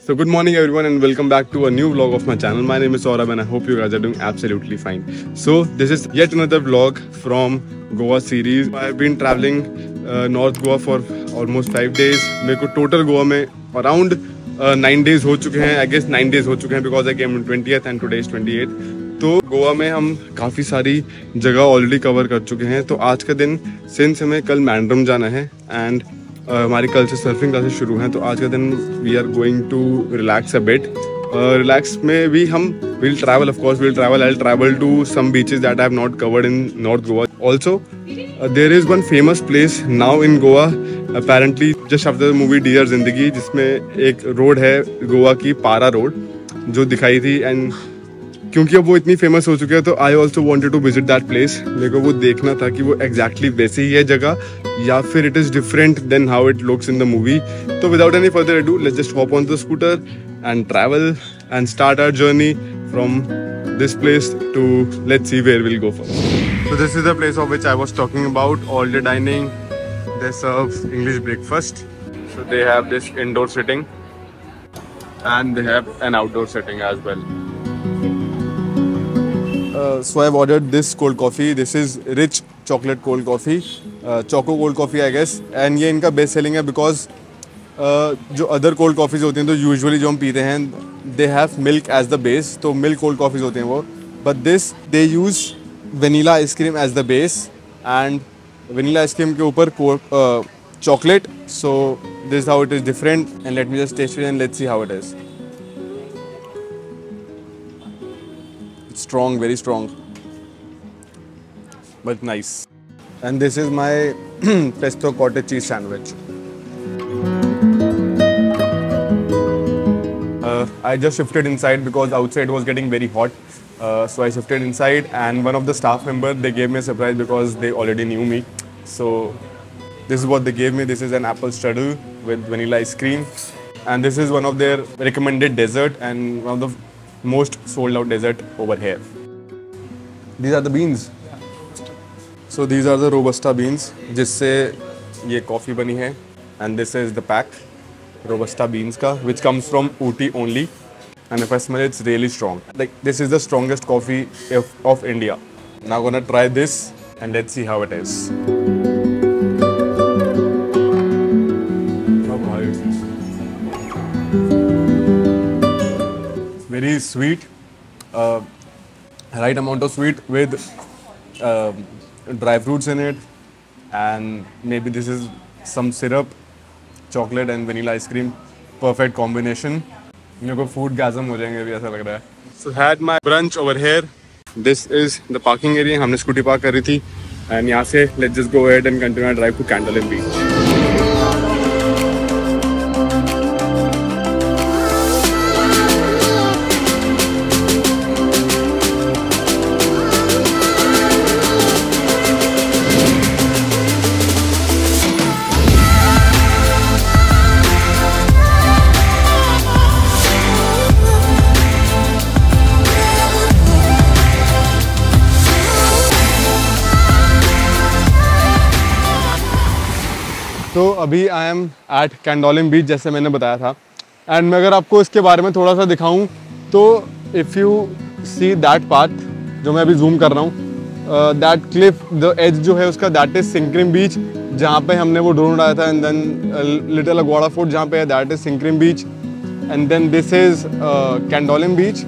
So good morning everyone and welcome back to a new vlog of my channel. My name is Saurabh and I hope you guys are doing absolutely fine. So this is yet another vlog from Goa series. I've been traveling North Goa for almost 5 days. मेरे को total Goa में around 9 days हो चुके हैं. I guess 9 days हो चुके हैं because I came on 20th and today is 28th. तो गोवा में हम काफ़ी सारी जगह ऑलरेडी कवर कर चुके हैं. तो आज का दिन सिंस हमें कल मैंड्रम जाना है एंड हमारी कल से सर्फिंग क्लासेस शुरू हैं. तो आज का दिन we are going to relax a bit. Relax में भी हम will travel, of course will travel. I travel to some beaches that I have not covered in north Goa. Also there is one famous place now in Goa apparently just after the movie dear Zindagi, जिसमें एक road है गोवा की, पारा road, जो दिखाई थी. And क्योंकि अब वो इतनी फेमस हो चुकी है तो I also wanted to visit that place. मेरे को वो देखना था कि वो एग्जैक्टली वैसे ही है जगह या फिर it is different than how it looks in the movie. तो without any further ado let's just hop on the scooter and travel and start our journey from this place to let's see where we'll go first. So this is the place of which I was talking about. All day dining, they serve English breakfast. So they have this indoor sitting and they have an outdoor sitting as well. So I've ordered this cold coffee. This is rich chocolate cold coffee, choco cold coffee I guess. And ये इनका best selling है because जो other cold coffees होती हैं तो usually जो हम पीते हैं they have milk as the base, तो मिल्क कोल्ड कॉफ़ीज होते हैं वो. But this they use vanilla ice cream as the base and vanilla ice cream के ऊपर chocolate. So this how it is different and let me just test it and let's see how it is. Strong, very strong, but nice. And this is my pesto cottage cheese sandwich. I just shifted inside because outside was getting very hot. So I shifted inside and one of the staff members, they gave me a surprise because they already knew me. So this is what they gave me. This is an apple strudel with vanilla ice cream. And this is one of their recommended dessert and one of the most sold out dessert over here. These are the beans. So these are the Robusta beans जिससे ये coffee बनी है. And this is the pack Robusta beans का which comes from Ooty only. And if I smell it, it's really strong. Like this is the strongest coffee of India. Now gonna try this and let's see how it is. Very sweet, right amount of sweet with dry fruits in it, and maybe this is some syrup, chocolate and vanilla ice cream. Perfect combination. मेरे को food gasm हो जाएंगे अभी ऐसा लग रहा है. So had my brunch over here. This is the parking area. हमने स्कूटी पार्क करी थी and यहाँ से let's just go ahead and continue our drive to Candolim Beach. तो अभी आई एम एट कैंडोलिम बीच जैसे मैंने बताया था. एंड मैं अगर आपको इसके बारे में थोड़ा सा दिखाऊं तो if you see that path जो मैं अभी जूम कर रहा हूँ, दैट क्लिफ द एज जो है उसका, दैट इज़ सिंक्रिम बीच जहाँ पे हमने वो ड्रोन उड़ाया था. And then little Aguada fort जहाँ पे है, that is Sinquerim beach. And then this is Candolim beach.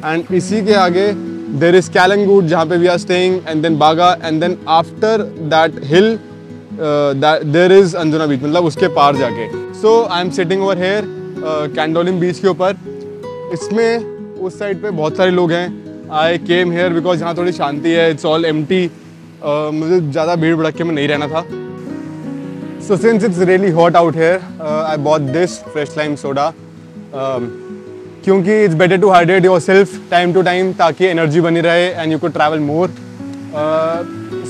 And इसी के आगे देर इज़ कैलंगूट जहाँ पे we are staying, and then Baga, and then after that hill there is Anjuna beach, मतलब उसके पार जाके. So I am sitting over here Candolim beach के ऊपर. इसमें उस साइड पे बहुत सारे लोग हैं. आई केम हेयर बिकॉज यहाँ थोड़ी शांति है. It's all empty. मुझे ज़्यादा भीड़ भड़के में नहीं रहना था. So since it's really hot out here I bought this fresh lime soda क्योंकि it's better to hydrate yourself time to time ताकि एनर्जी बनी रहे and you could travel more.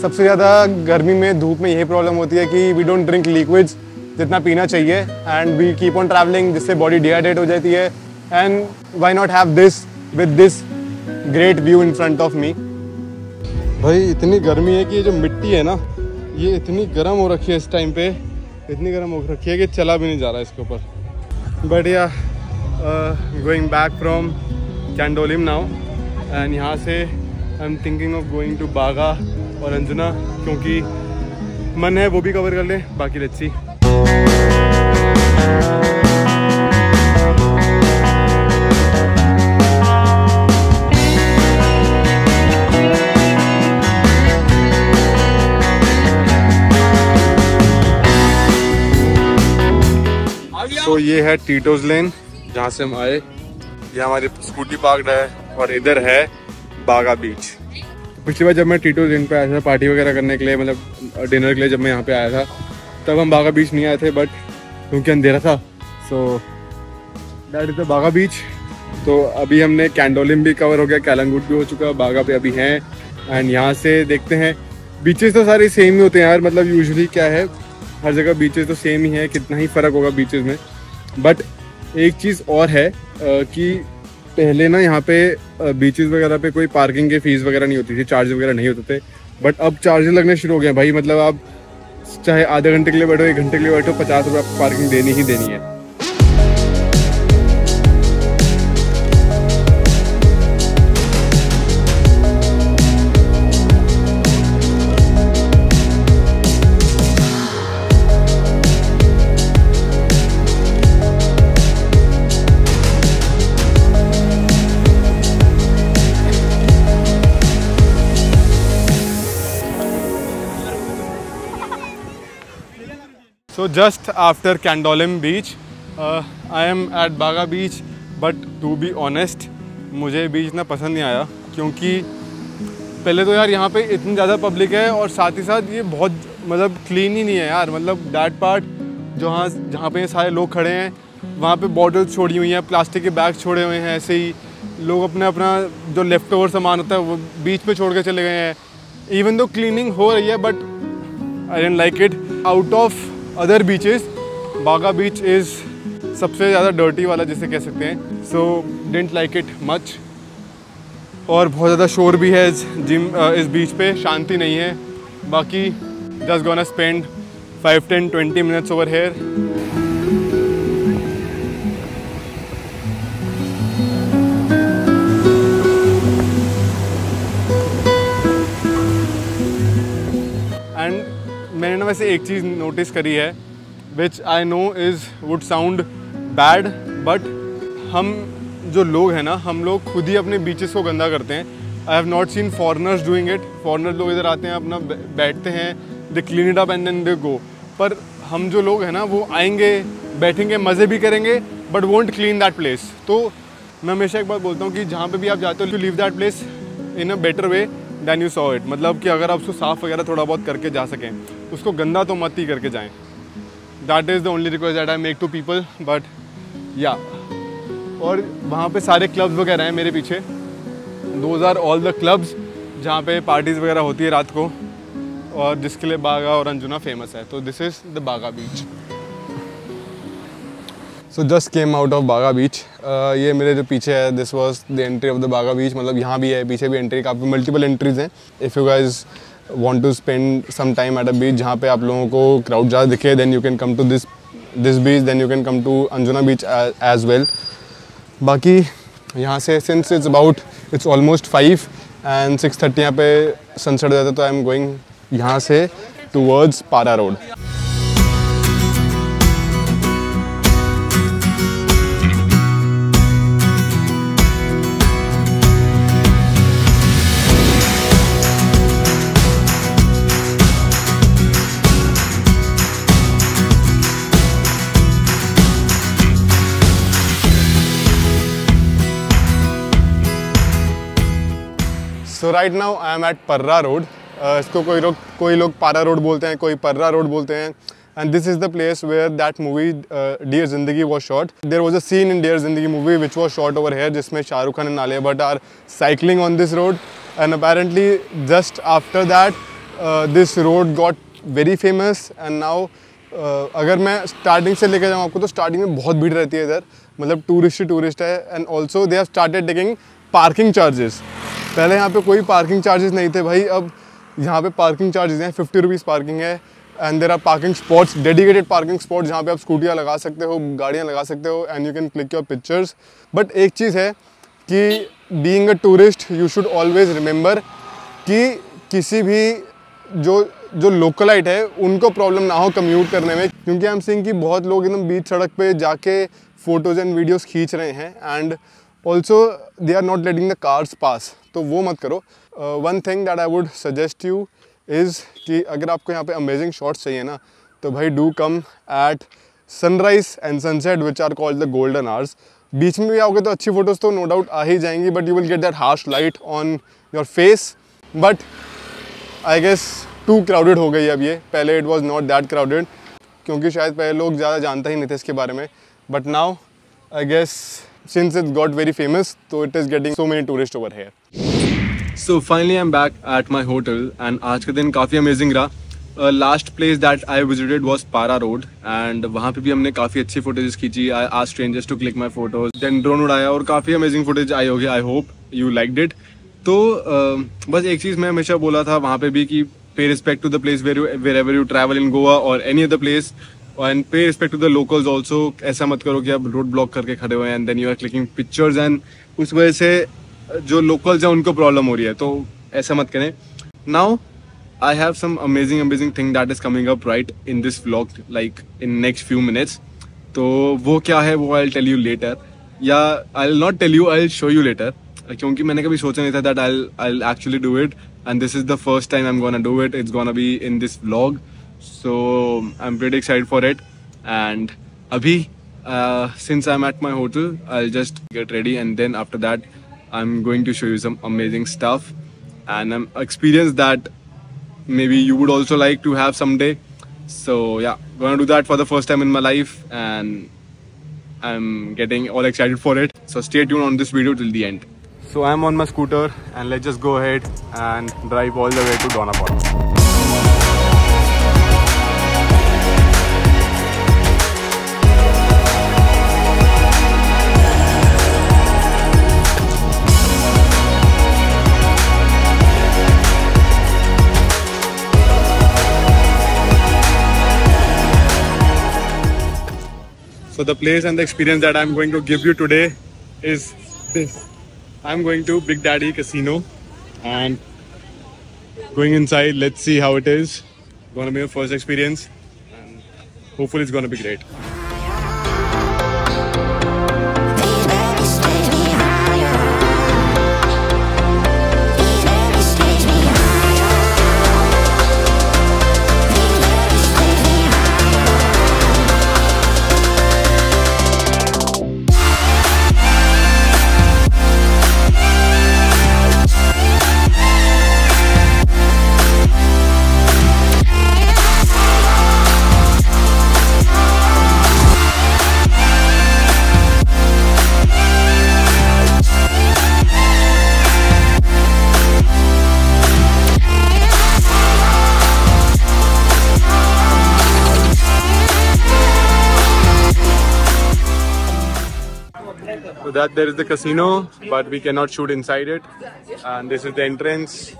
सबसे ज़्यादा गर्मी में, धूप में यही प्रॉब्लम होती है कि वी डोंट ड्रिंक लिक्विड्स जितना पीना चाहिए and we keep on travelling, जिससे बॉडी डिहाइड्रेट हो जाती है. And why not have this with this great view in front of me. भाई इतनी गर्मी है कि ये जो मिट्टी है ना ये इतनी गर्म हो रखी है इस टाइम पे, इतनी गर्म हो रखी है कि चला भी नहीं जा रहा है इसके ऊपर. But yeah going back from Candolim now and यहाँ से I am thinking of going to Baga और अंजुना, क्योंकि मन है वो भी कवर कर ले। बाकी लेट्स सी। तो ये है टीटोज लेन जहाँ से हम आए। ये हमारी स्कूटी पार्क्ड है और इधर है बागा बीच। पिछली बार जब मैं टीटोज लेन पे आया था पार्टी वगैरह करने के लिए, मतलब डिनर के लिए, जब मैं यहाँ पे आया था तब हम बागा बीच नहीं आए थे, बट क्योंकि अंधेरा था। So that is the Baga बीच। तो अभी हमने कैंडोलिम भी कवर हो गया, कैलंगुट भी हो चुका, बागा पे अभी हैं। एंड यहाँ से देखते हैं। बीचेस तो सारे सेम ही होते हैं यार, मतलब यूजुअली क्या है, हर जगह बीचेस तो सेम ही है, कितना ही फ़र्क होगा बीचेस में। बट एक चीज़ और है कि पहले ना यहाँ पे बीचेस वगैरह पे कोई पार्किंग के फीस वगैरह नहीं होती थी, चार्ज वगैरह नहीं होते थे। बट अब चार्जेस लगने शुरू हो गए भाई, मतलब आप चाहे आधे घंटे के लिए बैठो, 1 घंटे के लिए बैठो, 50 रुपये आपको पार्किंग देनी ही देनी है। So just after Candolim beach, I am at Baga beach, but to be honest, मुझे बीच इतना पसंद नहीं आया, क्योंकि पहले तो यार यहाँ पे इतनी ज़्यादा पब्लिक है और साथ ही साथ ये बहुत मतलब क्लीन ही नहीं है यार। मतलब दैट पार्ट जहाँ पे सारे लोग खड़े हैं वहाँ पे बॉटल्स छोड़ी हुई हैं, प्लास्टिक के बैग छोड़े हुए हैं, ऐसे ही लोग अपना जो लेफ्ट ओवर सामान होता है वो बीच पे छोड़ के चले गए हैं। इवन दो क्लीनिंग हो रही है, but I don't like it. Out of other beaches बागा बीच इज़ सबसे ज़्यादा डर्टी वाला जिसे कह सकते हैं। सो डिडंट लाइक इट मच। और बहुत ज़्यादा शोर भी है इस बीच पे, शांति नहीं है। बाकी just gonna spend 5-10-20 minutes over here. And मैंने ना वैसे एक चीज़ नोटिस करी है, which I know would sound bad, but हम जो लोग हैं ना, हम लोग खुद ही अपने बीचेस को गंदा करते हैं। I have not seen foreigners doing it. Foreigners लोग इधर आते हैं, अपना बैठते हैं, they clean it up and then they go. पर हम जो लोग हैं ना, वो आएंगे, बैठेंगे, मज़े भी करेंगे, but won't clean that place. तो मैं हमेशा एक बात बोलता हूँ कि जहाँ पे भी आप जाते हो, to leave that place in a better way than you saw it. मतलब कि अगर आप उसको साफ़ वगैरह थोड़ा बहुत करके जा सकें, उसको गंदा तो मत ही करके जाएं। That is the only request that I make to people. But yeah और वहाँ पे सारे क्लब्स वगैरह हैं मेरे पीछे। Those are all the clubs जहाँ पे पार्टीज़ वगैरह होती है रात को, और जिसके लिए बागा और अंजुना फेमस है। तो this is the Baga beach. So just came out of Baga beach. ये मेरे जो पीछे है, this was the entry of the Baga beach. मतलब यहाँ भी है, पीछे भी एंट्री, काफ़ी मल्टीपल एंट्रीज़ हैं। If you guys want to spend some time at a beach जहाँ पे आप लोगों को crowd ज़्यादा दिखे, then you can come to this beach, then you can come to Anjuna beach as well. बाकी यहाँ से since it's almost 5 and 6:30 यहाँ पे sunset हो जाता है, तो I am going यहाँ से towards Para Road. So right now I am at Parra Road. इसको कोई लोग पारा रोड बोलते हैं, कोई पर्रा रोड बोलते हैं। And this is the place where that movie Dear Zindagi was shot. There was a scene in Dear Zindagi movie which was shot over here, जिसमें Shahrukh Khan and Alia Bhatt are cycling on this road. And apparently just after that this road got very famous. And now अगर मैं starting से लेकर जाऊँ आपको, तो starting में बहुत भीड़ रहती है इधर, मतलब टूरिस्ट है। And also they have started taking parking charges. पहले यहाँ पे कोई पार्किंग चार्जेस नहीं थे भाई, अब यहाँ पे पार्किंग चार्जेस हैं। 50 रुपीज़ पार्किंग है, and there are parking spots, dedicated parking spot जहाँ पे आप स्कूटियाँ लगा सकते हो, गाड़ियाँ लगा सकते हो and you can click your pictures. But एक चीज़ है कि being a tourist you should always remember कि किसी भी जो लोकलाइट है उनको प्रॉब्लम ना हो कम्यूट करने में, क्योंकि आई एम सीइंग कि बहुत लोग एकदम बीच सड़क पे जाके फ़ोटोज़ एंड वीडियोस खींच रहे हैं and also they are not letting the cars pass. तो वो मत करो. One thing that I would suggest you is कि अगर आपको यहाँ पे अमेजिंग शॉट्स चाहिए ना, तो भाई do come at sunrise and sunset which are called the golden hours. बीच में भी आओगे तो अच्छी फ़ोटोज़ तो नो डाउट आ ही जाएंगी, but you will get that harsh light on your face. But I guess too crowded हो गई अब ये. पहले it was not that crowded, क्योंकि शायद पहले लोग ज़्यादा जानते ही नहीं थे इसके बारे में. But now I guess since it got very famous, तो it is getting so many tourist over here. So finally I am back at my hotel and आज का दिन काफ़ी अमेजिंग रहा. Last place that I visited was Parra road and वहाँ पे भी हमने काफ़ी अच्छी फुटेज खींची. I asked strangers to click my photos, then drone उड़ाया और काफ़ी अमेजिंग फुटेज आई होगी. I hope you liked it. तो बस एक चीज़ मैं हमेशा बोला था वहाँ पे भी कि पे respect to the place wherever you travel in Goa or any other place, and pay respect to the locals also. ऐसा मत करो कि आप रोड ब्लॉक करके खड़े हुए हैं and then you are clicking pictures and उस वजह से जो locals हैं उनको प्रॉब्लम हो रही है, तो ऐसा मत करें. Now I have some amazing thing that is coming up right in this vlog, like in next few minutes. तो वो क्या है वो I'll tell you later, या I'll not tell you, I'll show you later, क्योंकि मैंने कभी सोचा नहीं था that I'll actually do it, and this is the first time I'm gonna do it. It's gonna be in this vlog, so I'm pretty excited for it. And abhi since I'm at my hotel, I'll just get ready and then after that I'm going to show you some amazing stuff and an experience that maybe you would also like to have someday. So yeah, gonna do that for the first time in my life and I'm getting all excited for it. So stay tuned on this video till the end. So I'm on my scooter and let's just go ahead and drive all the way to Donapara. So the place and the experience that I'm going to give you today is this. I'm going to Big Daddy Casino and going inside. Let's see how it is. Gonna be my first experience and hopefully it's gonna be great. So that there is the casino, but we cannot shoot inside it. And this is the entrance.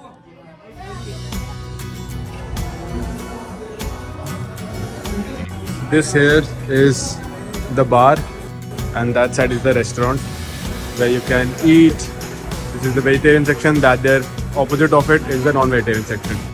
This here is the bar, and that side is the restaurant where you can eat. This is the vegetarian section. That there, opposite of it is the non-vegetarian section.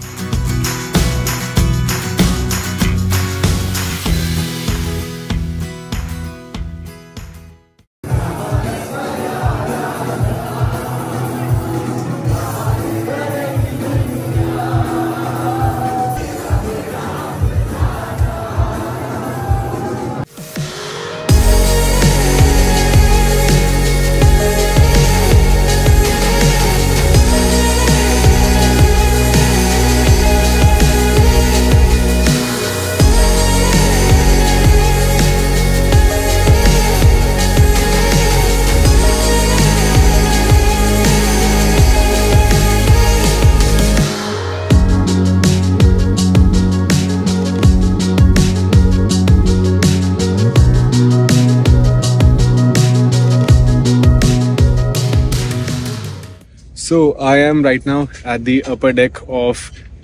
So I am right now at the upper deck of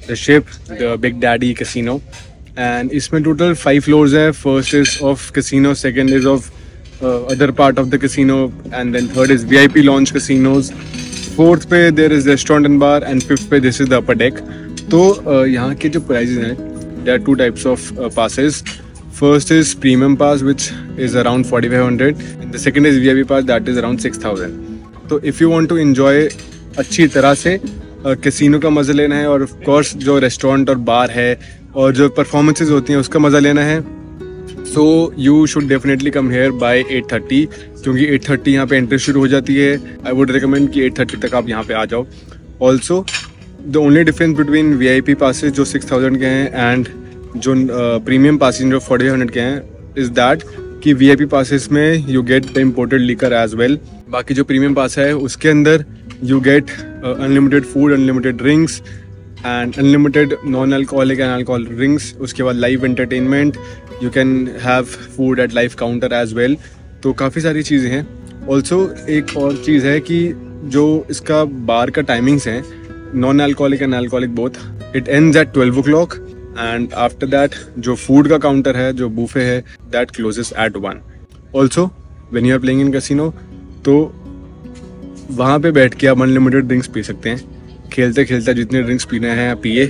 the ship, the Big Daddy Casino, and इसमें total 5 floors है. First is of casino, second is of other part of the casino, and then third is VIP lounge casinos. Fourth पे there is restaurant and bar, and fifth पे this is the upper deck. तो यहाँ के जो prices हैं, there are 2 types of passes. First is premium pass, which is around 4,500, and the second is VIP pass, that is around 6,000. तो if you want to enjoy अच्छी तरह से casino का मज़ा लेना है, और ऑफ कोर्स जो रेस्टोरेंट और बार है और जो परफॉर्मेंसेज होती हैं उसका मज़ा लेना है, so you should definitely come here by 8:30, क्योंकि 8:30 यहाँ पे एंट्री शुरू हो जाती है. आई वुड रिकमेंड कि 8:30 तक आप यहाँ पे आ जाओ. Also the only difference between VIP passes जो 6,000 के हैं एंड जो प्रीमियम पासेज जो 4,500 के हैं इज़ दैट कि VIP पासेस में you get the imported liquor as well. बाकी जो प्रीमियम पास है उसके अंदर you get unlimited food, unlimited drinks and unlimited non alcoholic and alcoholic drinks. उसके बाद live entertainment, you can have food at live counter as well. तो काफ़ी सारी चीज़ें हैं. ऑल्सो एक और चीज़ है कि जो इसका बार का टाइमिंग्स हैं, non alcoholic and alcoholic both, it ends at 12 o'clock, and after that जो फूड का काउंटर है, जो बूफे है, that closes at 1. Also when you are playing in casino, तो वहाँ पे बैठ के आप अनलिमिटेड ड्रिंक्स पी सकते हैं. खेलते खेलते जितने ड्रिंक्स पीने हैं आप पिए,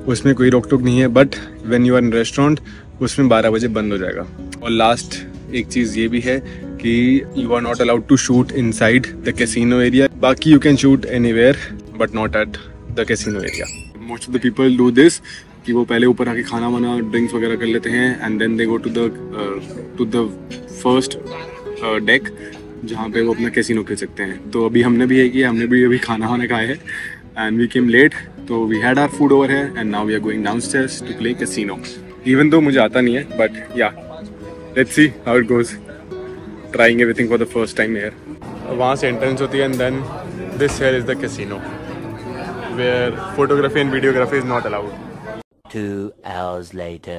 उसमें कोई रोक टोक नहीं है. But when you are in restaurant, उसमें 12 बजे बंद हो जाएगा. और लास्ट एक चीज़ ये भी है कि you are not allowed to shoot inside the casino area. बाकी you can shoot anywhere but not at the casino area. Most of the people do this कि वो पहले ऊपर आके खाना वाना ड्रिंक्स वगैरह कर लेते हैं, and then they go to the first deck जहाँ पे वो अपना कैसीनो खेल सकते हैं. तो अभी हमने भी है कि हमने भी अभी खाना वाना खाया है, एंड वी केम लेट, तो we had our food over है, and now we are going downstairs to play casino. Even though मुझे आता नहीं है, but yeah let's see how it goes, trying everything for the first time here. वहाँ से entrance होती है, and then this here is the casino where photography and videography is not allowed. 2 hours later.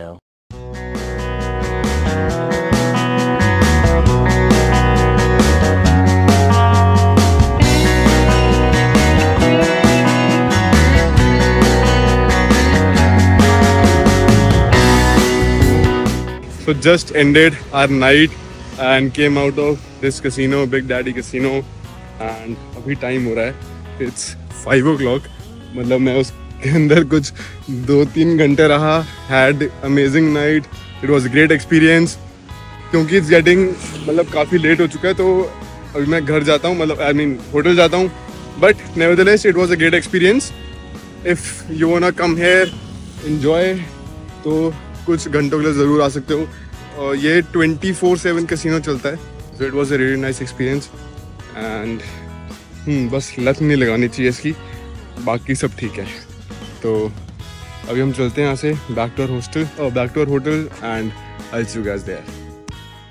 So just ended our night and came out of this casino, Big Daddy Casino, and अभी time हो रहा है, it's 5 o'clock. मतलब मैं उसके अंदर कुछ 2-3 घंटे रहा. had amazing night, it was a great experience. क्योंकि it's getting मतलब काफ़ी लेट हो चुका है, तो अभी मैं घर जाता हूँ, मतलब I mean होटल जाता हूँ. But nevertheless it was a great experience. If you wanna come here, enjoy, तो कुछ घंटों के लिए ज़रूर आ सकते हो. और ये 24/7 कैसीनो चलता है. So it was a really nice experience, and बस लत नहीं लगानी चाहिए इसकी, बाकी सब ठीक है. तो अभी हम चलते हैं यहाँ से back to our hotel, and I see you guys there.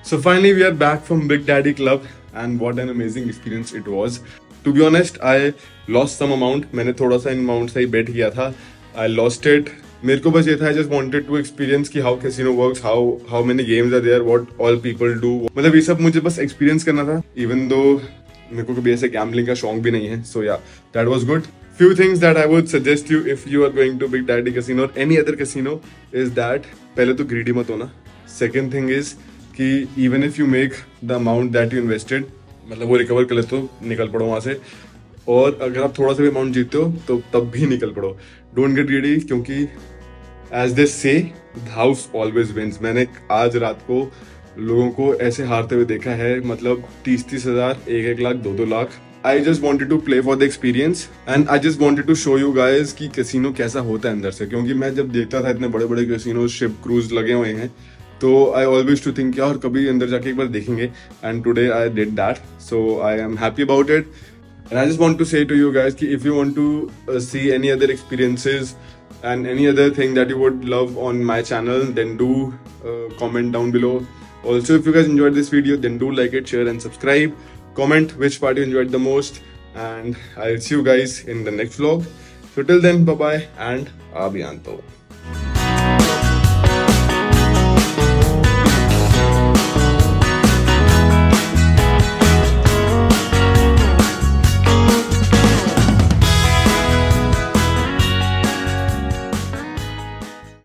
So finally we are back from Big Daddy club, and what an amazing experience it was. To be honest I lost some amount. मैंने थोड़ा सा in amount से ही bet किया था. I lost it. मेरे को बस ये था, I just wanted to experience कि how casino works, how many games are there, what all people do. मतलब ये सब मुझे बस एक्सपीरियंस करना था, इवन दो मेरे को कभी ऐसे गैम्बलिंग का शौक भी नहीं है. सो या that was good. Few things that I would suggest you if you are going to Big Daddy Casino or any other casino is that पहले तो greedy मत होना. Second thing is कि even if you make the amount that you invested, मतलब वो recover कर लेते हो, निकल पड़ो वहाँ से. और अगर आप थोड़ा सा भी अमाउंट जीतते हो तो तब भी निकल पड़ो. डोंट गेट ग्रीडी, क्योंकि एज दे से हाउस ऑलवेज विंस. मैंने आज रात को लोगों को ऐसे हारते हुए देखा है, मतलब 30-30 हज़ार, 1-1 lakh, 2-2 lakh. I just wanted to play for the experience, and I just wanted to show you guys कि कैसीनो कैसा होता है अंदर से. क्योंकि मैं जब देखता था इतने बड़े बड़े कैसीनो, शिप क्रूज लगे हुए हैं, तो आई ऑलवेज टू थिंक यार कभी अंदर जाके एक बार देखेंगे, and today I did that. So I am happy about it. And I just want to say to you guys that if you want to see any other experiences and any other thing that you would love on my channel, then do comment down below. Also, if you guys enjoyed this video, then do like it, share and subscribe. Comment which part you enjoyed the most, and I'll see you guys in the next vlog. So till then, bye bye and abhiyanto.